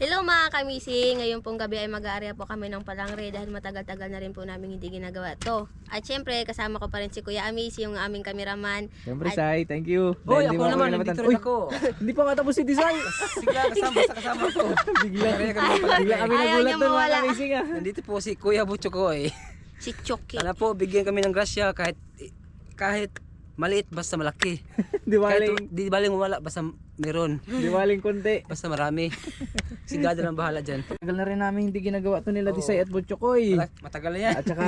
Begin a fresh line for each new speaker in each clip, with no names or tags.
Hello mga kamising, ngayon pong gabi ay mag-aarya po kami ng palangre dahil matagal-tagal na rin po namin hindi ginagawa to. At syempre kasama ko pa rin si Kuya Amis, yung aming kameraman.
Siyempre Sai, thank you.
Hoy,
Dahil di
ako
mo
naman,
namatan-
nandito rin ako.
Hindi pa nga tapos si Desai.
Sige, kasama ko.
Bigla
Kaya kami pala.
Bigla kami
Ayaw
nagulat
niya
doon mga
mawala.
kamising ah.
Nandito po si Kuya Butcho ko eh.
Si Chucky.
Sana po, bigyan kami ng grasya kahit maliit basta malaki.
Di baling,
Kahit di baling wala basta meron.
di baling konti.
Basta marami. Si God lang bahala dyan.
Tagal na rin namin hindi ginagawa to nila Desai at Butchokoy.
Matagal na yan.
At saka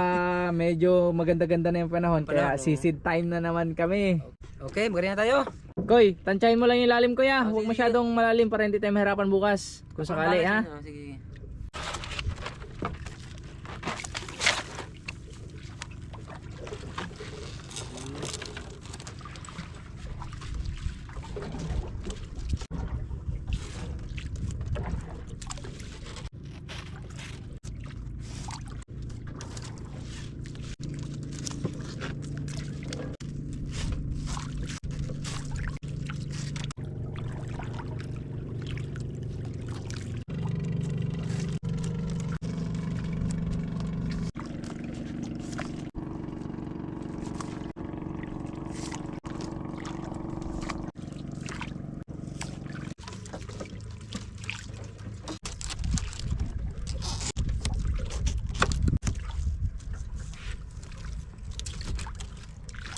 medyo maganda-ganda na yung panahon, kaya
Panahon,
sisid time na naman kami.
Okay, magaling na tayo.
Koy, tansyahin mo lang yung lalim kuya.
Oh,
Huwag
sige.
masyadong malalim para hindi tayo mahirapan bukas. Kung sakali ha.
Sige.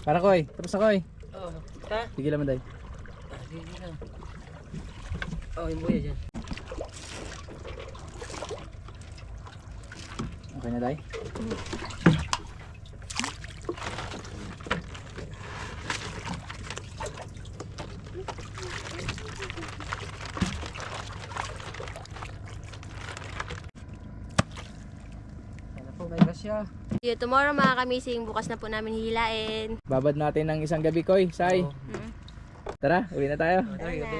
Para Koy, tapos na Koy.
Oh, ha?
Sige lang day.
Sige lang. Oh, yung buya dyan.
Okay na day.
Sana po, may grasya.
See you tomorrow mga kamising, bukas na po namin hihilain.
Babad natin ng isang gabi Koy, Sai.
Oh.
Tara, uwi na tayo.
Tara, gabi.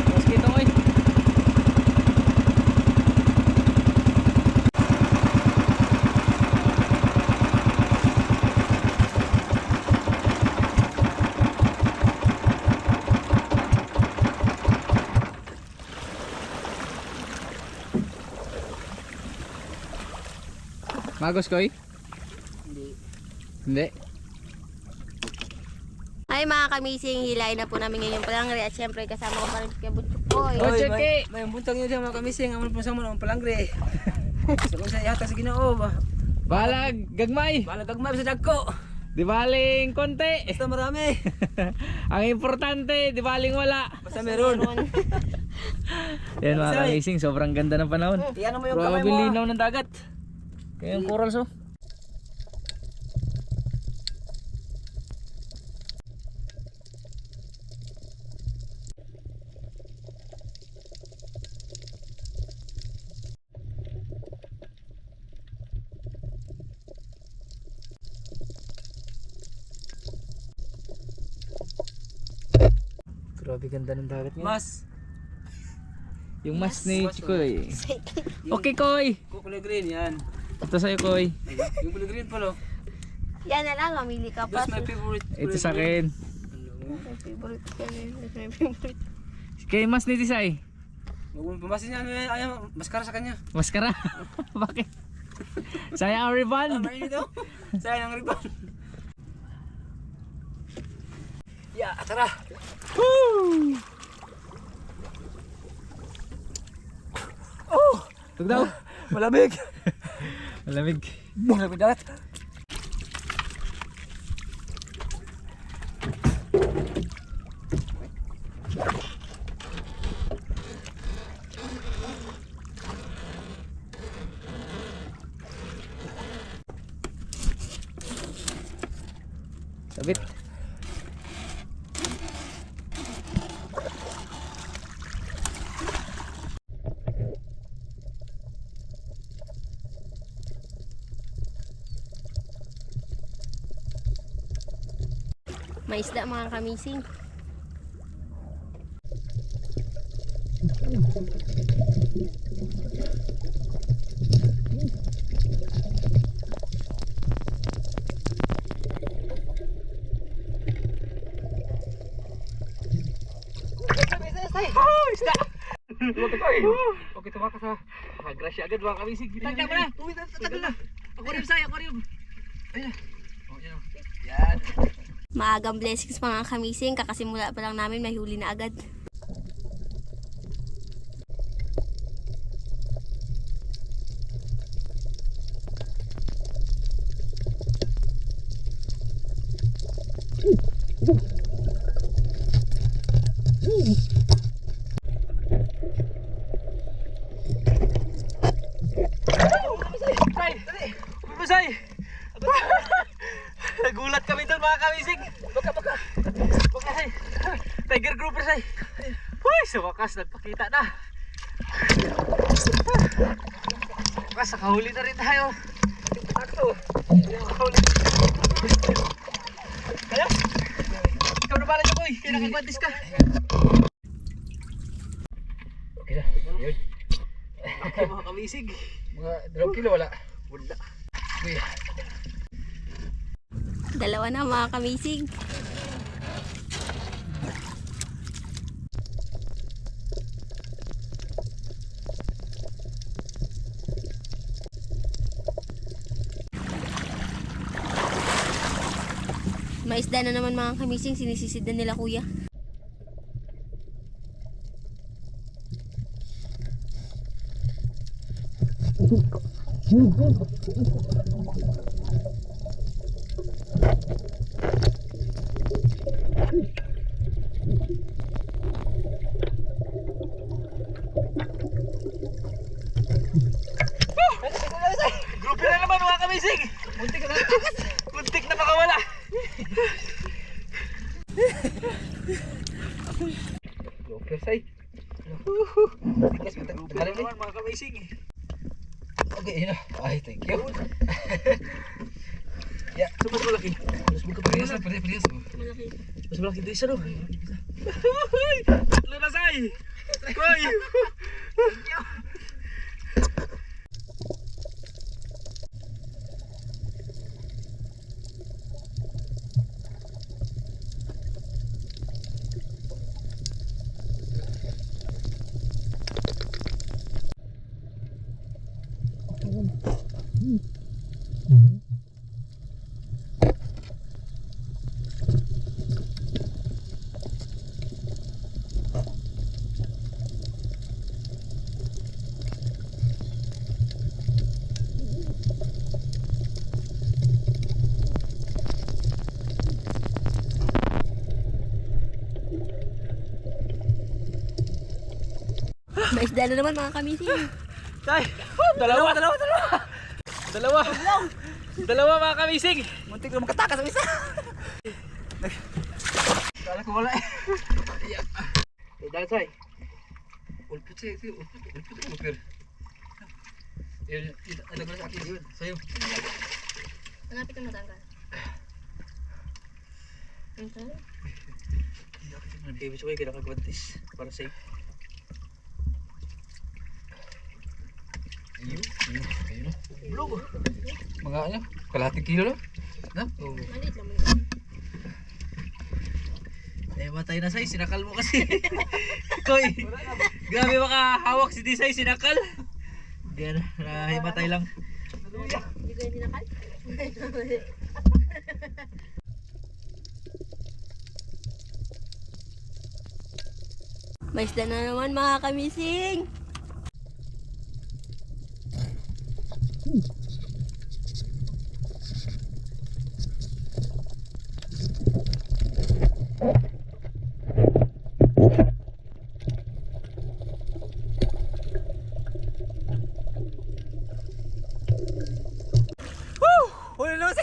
Tapos kita Koy. Magos Koy?
Hindi.
Hindi.
Hi mga kamising, hilain na po namin ngayon yung palangre at syempre kasama ko pa rin si Kuya Butchokoy.
Oh,
Oy,
Chucky!
may buntang yun dyan mga kamising. Amal po sa mga palangre. Sa kung sa yata sa ginoo ba?
Balag, gagmay!
Balag agmay sa dagko.
Di baling konti!
Basta marami.
Ang importante, di baling wala.
Basta meron.
Yan mga
Sai.
kamising, sobrang ganda ng panahon.
Iyan mo yung kamay
Grabe
mo.
linaw ng dagat. Kaya yung corals oh. Grabe ganda ng dagat niya.
Mas.
Yung mas ni
Mas,
Chikoy. Okay Koy!
Kulay green yan.
Ito sa'yo Koy.
Yung kulay green pala.
Yan na lang, mamili ka pa.
That's my favorite.
Ito sa akin.
My favorite ka na yun. That's my favorite.
Kay mas ni Tisay.
Huwag mo pamasin niya. Ayaw, maskara sa kanya.
Maskara. Bakit? Sayang ang rebound.
Mainit ito. Sayang ang ribbon. Ya, tara.
Woo!
Oh!
Tug daw.
Malamig.
Malamig.
Malamig dagat.
Sabit.
May isda mga kamising.
Okay, tumakas ha. Grasya agad mga kamisig. Tagda mo na. Tagal na. Aquarium say, aquarium. Ayun. Oh, yan. Yan.
Maagang blessings mga kamising. Kakasimula pa lang namin, may huli na agad.
Say! Nagulat kami doon mga kamisig. Baka. Say. Tiger grouper say. Uy, sa wakas nagpakita na. Wakas, nakahuli na rin tayo. Takto. Nakahuli. Kaya? Ikaw na pala niyo, boy. Kaya nakagwantis ka. Okay na. Yun. Okay mga kamisig. Mga 2 kilo wala. Wala. Uy.
Dalawa na mga kamisig. May isda na naman mga kamising, sinisisid na nila kuya.
Grupo na naman mga kamisig. Muntik na makawala. Joker say. Tigas matagal naman mga kamisig. Okay, yun na. Ay, thank you. Ya, mas malaki. Mas malaki. Parehas na, parehas.
Malaki.
Mas malaki dito isa no. Tatlo na say. Koy. Thank you.
May isda na naman mga kamising.
Tay, dalawa mga kamisig. Muntik na makatakas ang isa. Kala ko wala eh. Dahil say. Ulput say, ulput. Yun, alam ko sa akin yun. Sa'yo.
Hanapit ang matanggal. Okay.
Okay, gusto ko yung kinakagwantis para safe. Ayun na. Blog. Mga ano, kalahating kilo lang. Na? Oo.
Malit lang mo.
Eh, matay na say, sinakal mo kasi. Koy, grabe makahawak si Disay, sinakal. Hindi na, matay lang.
Hindi ko yung tinakal. May isda na naman mga kamising.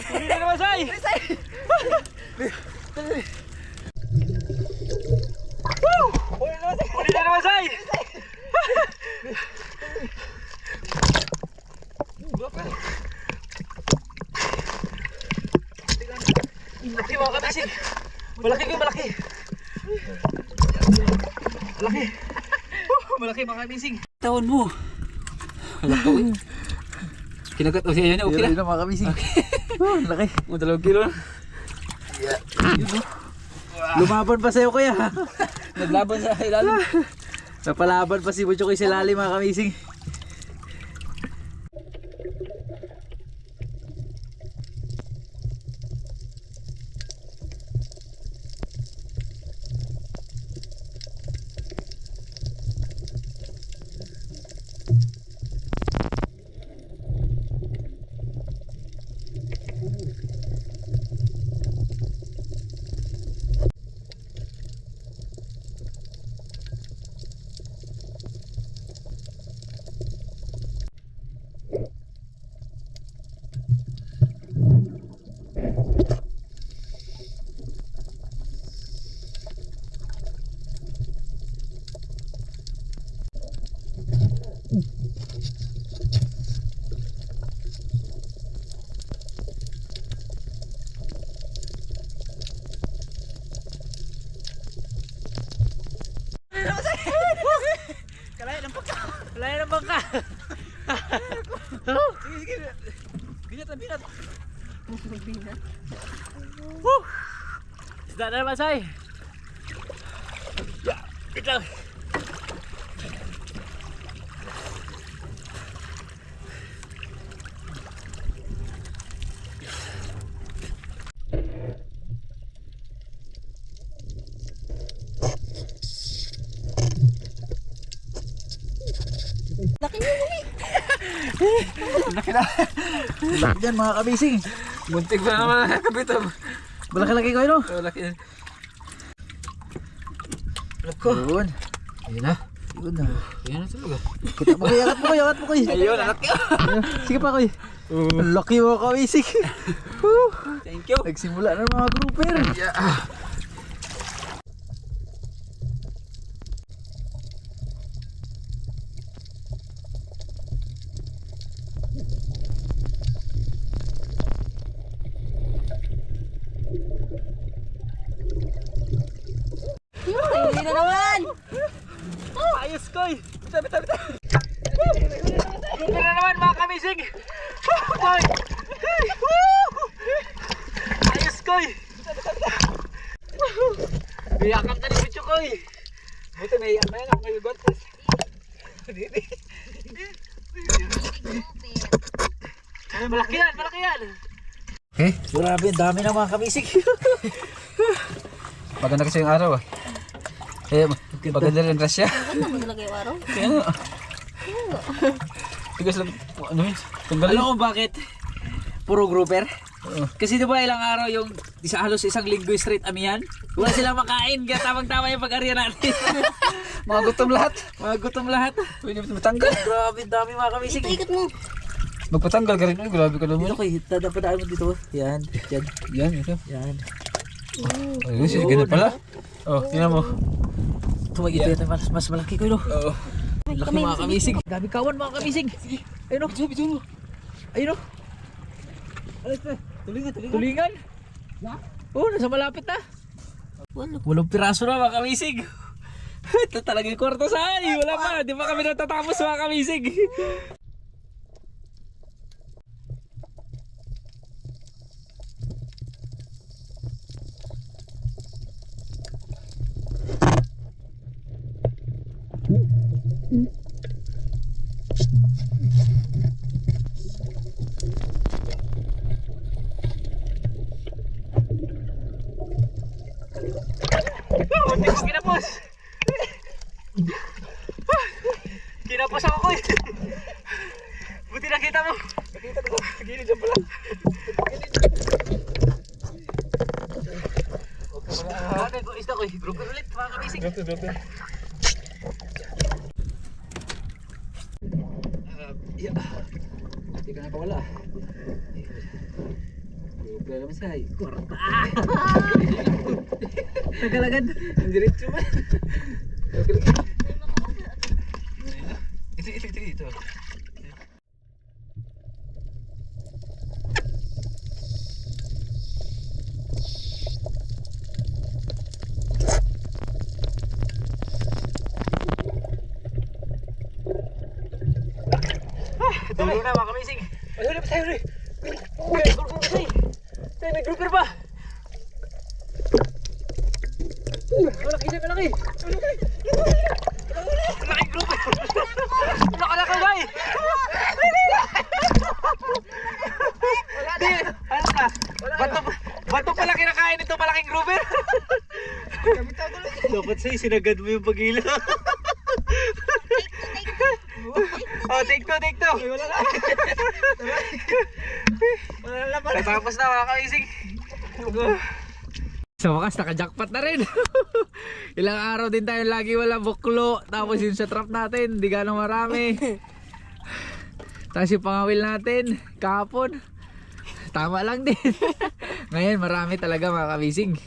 Huli na naman say! Huli na naman say! Laki mga kamisig. Malaki ko, malaki. Malaki. Malaki mga kamising. Tawon mo. Malaki ko. Kinagat o siya yan, okay
Yun
na.
mga kamising. Laki.
O, 2 kilo na.
Lumaban pa sa'yo kuya.
Naglaban sa ilalim.
Napalaban pa si Butchoy sa lalim mga kamising. Kalayan ng bangka.
Sige, sige. Binat na, binat.
Isda na naman say.
Wait lang.
Laki niyo muli.
Laki na. Laki dyan mga kamising.
Muntik pa naman nakakabitaw.
Malaki-laki ko yun oh.
Oh, laki yan. Lako.
Yun.
Ayun na.
Yun na.
Ayun na talaga.
Kita mo kuya, angat mo kuya, angat mo kuya.
Ayun, laki.
Sige pa kuya. Ang laki mga kamising.
Thank you.
Nagsimula na mga grouper.
Yeah.
Hindi na naman.
Ayos koy.
Bita, bita, bita. Grouper na naman mga kamising. Koy. Ayos koy. Bita, bita, bita. Biyakan ka ni Bicho koy. Buti may iyak na yan ako may bigot. Malaki yan, malaki yan.
Okay. Grabe, ang dami ng mga kamising.
Maganda kasi yung araw ah. Eh, maganda rin rasya.
Ano naman talaga yung araw?
Kaya nga. Tigas lang. Ano yun? Tanggal
Alam ko bakit? Puro grouper?
Oo.
Kasi di ba ilang araw yung halos isang linggo straight amihan? Wala silang makain, kaya tamang-tama yung pag-arya natin.
Mga gutom lahat.
Mga gutom lahat.
Pwede mo matanggal.
Grabe, dami mga kamising.
Ikot mo.
Magpatanggal ka rin. Uy, grabe ka
Dito
naman.
koy, tadapadaan mo dito. Yan, yan,
Yan, ito.
yan.
Ayun, sige, ganun pala. Oh, tingnan mo.
Tumagito yan, mas malaki ko yun.
Oo.
Laki mga kamising. Dami kawan mga kamising. Ayun o.
Bito mo.
Ayun o.
Alis pa. Tulingan, tulingan.
Tulingan. Oo, nasa malapit na. Walang piraso na mga kamising. Ito talaga yung kwarto sa ay. Wala pa. Di ba kami natatapos mga kamising?
Muntik ko kinapos. Kinapos ako ko. Buti nakita mo. Nakita ko. Gilid dyan pala. Okay ko, isda ko. Grouper ulit mga kamising. Grouper. Yeah. Hindi ka nakawala. Grouper naman siya. Kwarta. Tagalagad. Diretso ba? Ito.
Dulo na mga kamising.
Ay, huli pa tayo, huli.
Tayo, may grouper ba?
Malaki siya, malaki.
Malaki grouper. Nakalaka ba eh? Di, ano ka? Bato pala kinakain ito malaking grouper. Dapat sa'yo, sinagad mo yung pagila. Oh, take two.
Wala na. Wala na pala.
Natapos na mga kamising. Sa wakas, naka-jackpot na rin. Ilang araw din tayo lagi wala buklo. Tapos yun sa trap natin, di gano'ng marami. Tapos yung pangawil natin, kahapon. Tama lang din. Ngayon, marami talaga mga kamising.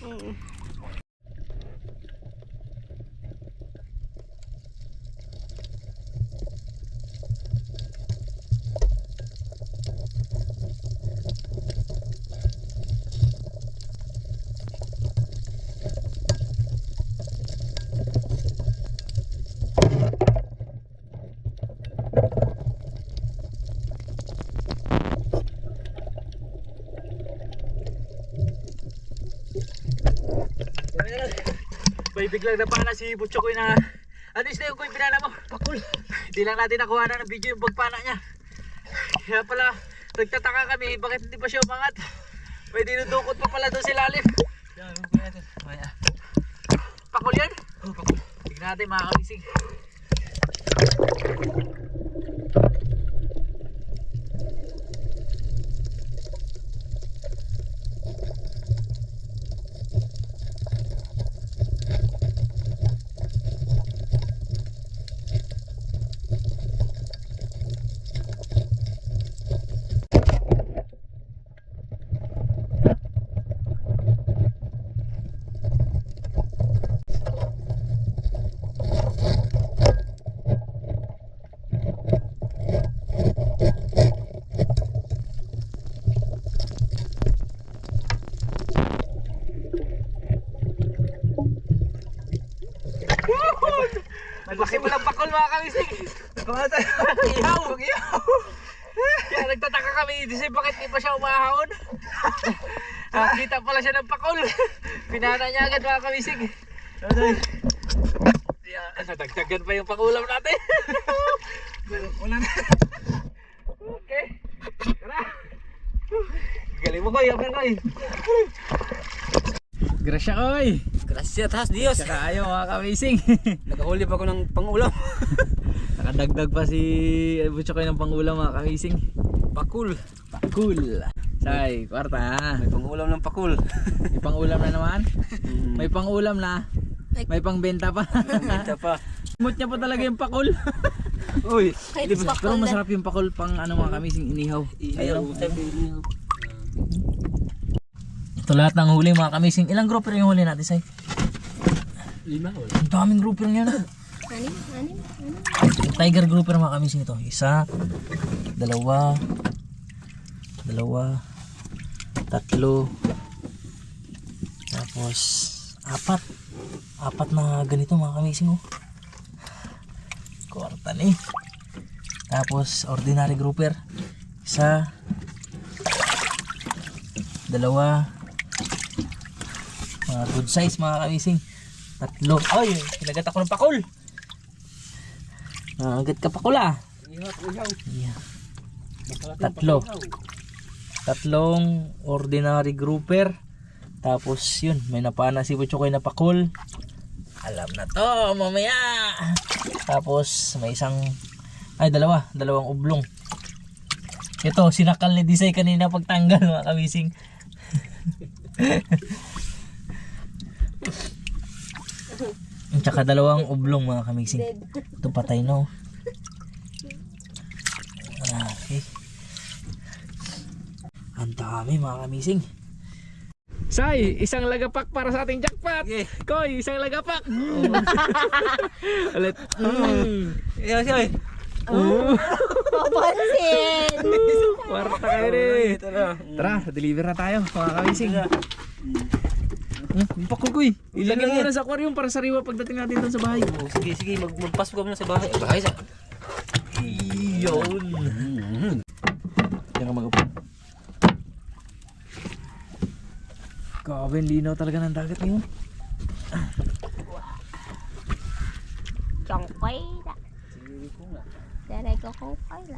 May biglang napana si Butchokoy na ano is na yung koy pinana mo? Pakul. Hindi lang natin nakuha na ng video yung pagpana niya. Kaya pala nagtataka kami bakit hindi pa siya umangat. May dinudukot pa pala doon si lalim.
Yan, huwag natin. Maya.
Pakul yan?
Oh, pakul.
Tignan natin mga kamising. Naglaki mo ng pakul mga kamising.
Kumain tayo.
Ihaw!
Ihaw.
Kaya nagtataka kami, di siya bakit di pa siya umahon. Kita pala siya ng pakul. Pinana niya agad mga kamising. Nadagdagan pa yung pakulam natin.
Wala na.
Okay. Tara. Galing mo koy, okay koy. Grasya koy.
Gracias, tas Dios.
Saka ayaw mga kamising.
Nakahuli pa ako ng pangulam.
Nakadagdag pa si Butchokoy ng pangulam mga kamising.
Pakul.
Pakul. Say, kwarta ha.
May pangulam ng pakul.
May pangulam na naman. May pangulam na. May pangbenta pa.
Ito pa.
Mut niya pa talaga yung pakul.
Uy.
Pero masarap yung pakul pang ano mga kamising inihaw.
Ihaw.
Ito lahat ng huli mga kamising. Ilang grouper yung huli natin, Say?
5 wala.
Ang daming grouper niyan. Tiger grouper mga kamising ito. Isa, dalawa, tatlo, tapos apat na ganito mga kamising oh. Kwarta ni. Tapos ordinary grouper. Isa, dalawa, mga good size mga kamising. Tatlo. Ay, kinagat ako ng pakul. Agad ka pakul ah. Yeah. Tatlong ordinary grouper. Tapos yun, may napana si Butchokoy na pakul. Alam na to mamaya. Tapos may dalawang ublong. Ito, sinakal ni Disay kanina pagtanggal mga kamising. Tsaka dalawang ublong mga kamising. Ito patay no. Okay. Ang dami mga kamising. Say, isang lagapak para sa ating jackpot.
Okay.
Koy, isang lagapak. Ulit.
Ihaw siya eh.
Papansin!
Kwarta kayo rin.
Tara.
Tara, deliver na tayo mga kamising. Pakul ko eh. Ilagay mo na sa aquarium para sariwa pagdating natin doon sa bahay.
Oh, sige, magpasok ka muna sa bahay. Bahay sa.
Iyon. Grabe, ang linaw talaga ng dagat ngayon.
Chongkoy na.
Sige ko nga.
Daray ko kung kaya.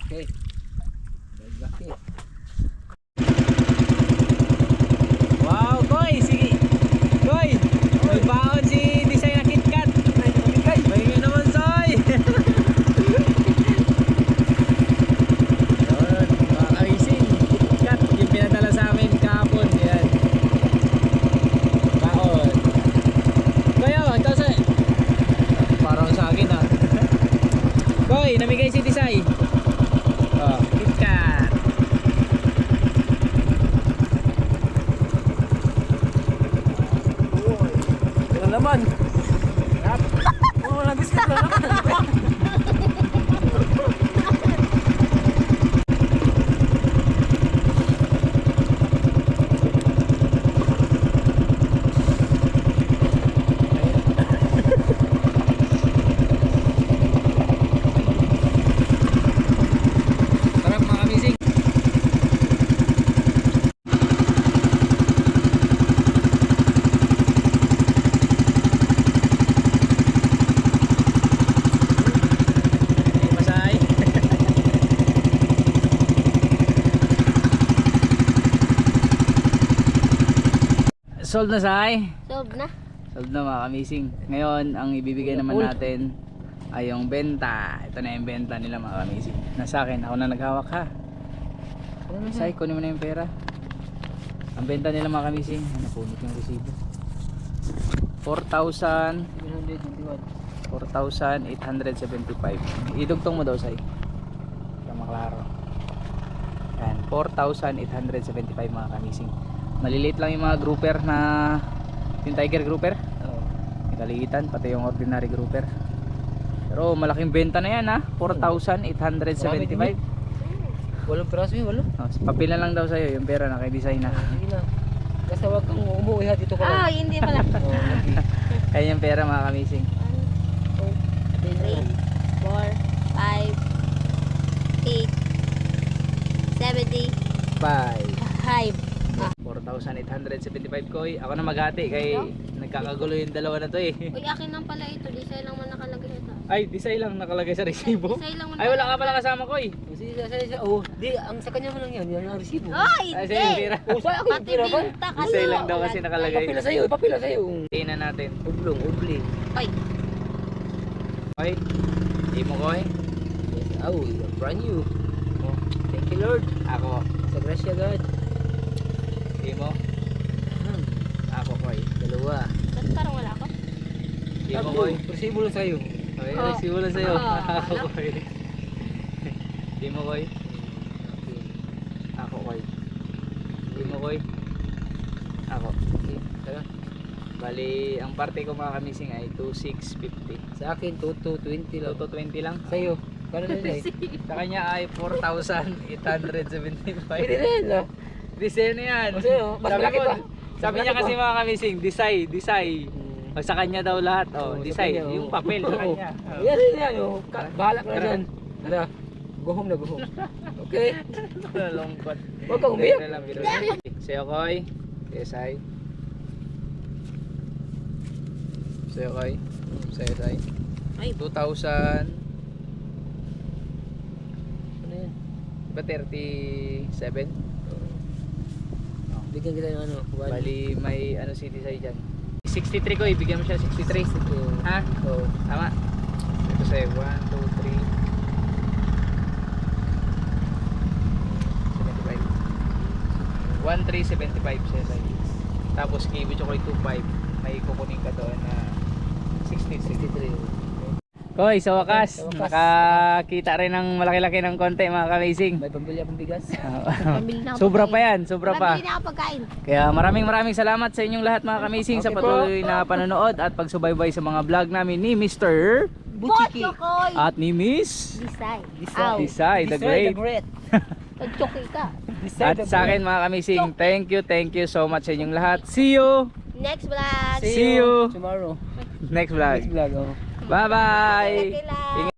Okay. Laki.
Wow, Koy! Sige! Koy! May baon si Design na KitKat! May naman, Soy! Yun, mga kamising. KitKat, yung pinadala sa amin kahapon. Yan. Baon. Koy, oh, ito sa... Parang sa akin, ah. Koy, namigay si Design. Oh, KitKat. Wala naman. Wala biscuit na naman. Sarap mga kamising. Masay. Sold na, Say.
Sob na.
Sold na mga kamising. Ngayon, ang ibibigay naman natin ay yung benta. Ito na yung benta nila mga kamising. Nasa akin, ako na naghawak ha. Say, kunin mo na yung pera. Ang benta nila mga kamising. Ano, punit yung resibo. 4,875. Idugtong mo daw, Say. Para maklaro. Yan, 4,875 mga kamising. Maliliit lang yung mga grouper na yung Tiger grouper. Yung kaliitan, pati yung ordinary grouper. Pero malaking benta na yan ha. 4,875.
Walang piraso yun, wala.
Oh, papel na lang daw sa'yo yung pera na kay Design na.
Sige na. Basta wag kang umuwi ha, dito ka lang.
Ah, hindi pala.
Kaya yung pera mga kamising.
1, 2, 3, 4, 5, 8, 70,
5.
5.
4,875 ko. Ako na maghati kay nagkakagulo yung dalawa na to eh.
Uy, akin lang pala ito. Design lang man nakalagay ito.
Ay, Design lang nakalagay sa resibo.
Design lang man.
Ay, wala ka pala kasama ko eh.
Sige, sa oh, di ang sa kanya mo lang yan, yan ang resibo.
Ay,
Ay,
hindi.
sa'yo yung pera.
Oh, sa akin
Pati
pira ba?
binta kayo.
Design lang daw kasi nakalagay.
Papila sa'yo.
Tingnan natin.
Ublong, ubli.
Ay,
Koy, di mo Koy.
Yes, oh, brand new. Oh, thank you Lord.
Ako.
Sa grasya God.
Di mo. Ako Koy.
Dalawa.
ba't parang wala ako?
Di mo Koy.
Resibo lang sa'yo.
Ay,
Oh.
resibo lang sa'yo.
Oh,
Ako
wala.
Koy. Di mo Koy. Ako Koy. Di mo Koy. Ako.
Okay, tara.
Bali, ang parte ko mga kamising ay 2,650.
Sa akin, 220 lang.
220 lang.
Sa'yo, kano na yun eh?
Sa kanya ay 4,875.
Pwede rin ah.
Design na yan.
O sa'yo, mas malaki pa.
Sabi niya kasi mga kamising, Design. Pag sa kanya daw lahat,
Oo, sa
Design.
kanya, oo.
Yung papel sa
Oo.
kanya.
Yan rin yan, oh. Bahala ka na dyan. Tara, go home na go home. Okay?
Lungkot.
Huwag kang umiyak.
Biro na lang, biro. Sa'yo, Koy. Desay. Sa'yo, Koy. Sa'yo, Sai.
Ay.
2,000.
Ano yan?
Ba 37?
Bigyan kita ng ano.
Bali, may ano si Desay dyan. 63 ko, ibigyan mo siya 63. Ha?
Oo.
Tama. Ito sa'yo. 1, 2, 3. 75. 1,375 siya sa'yo. Tapos kay Chocolate 2,500. May kukunin ka doon na 63.
63.
Koy, sa wakas,
Sa wakas.
nakakita rin ng malaki-laki ng konti mga ka-amazing.
May pambili akong bigas.
pambili na ako
Sobra
pagkain.
pa yan, sobra pa.
Pambili na ako pagkain.
Kaya maraming salamat sa inyong lahat mga ka-amazing sa
Okay po.
patuloy na panonood at pagsubaybay sa mga vlog namin ni Mr.
Buchiki.
Koy.
at ni Miss
Disay.
Disay.
Desai the Great.
Nagchoki ka.
At sa akin mga ka-amazing, thank you so much sa inyong lahat. See you
Next vlog.
See you.
tomorrow.
next
Next
vlog.
vlog. Oh.
Bye-bye.
Kailan.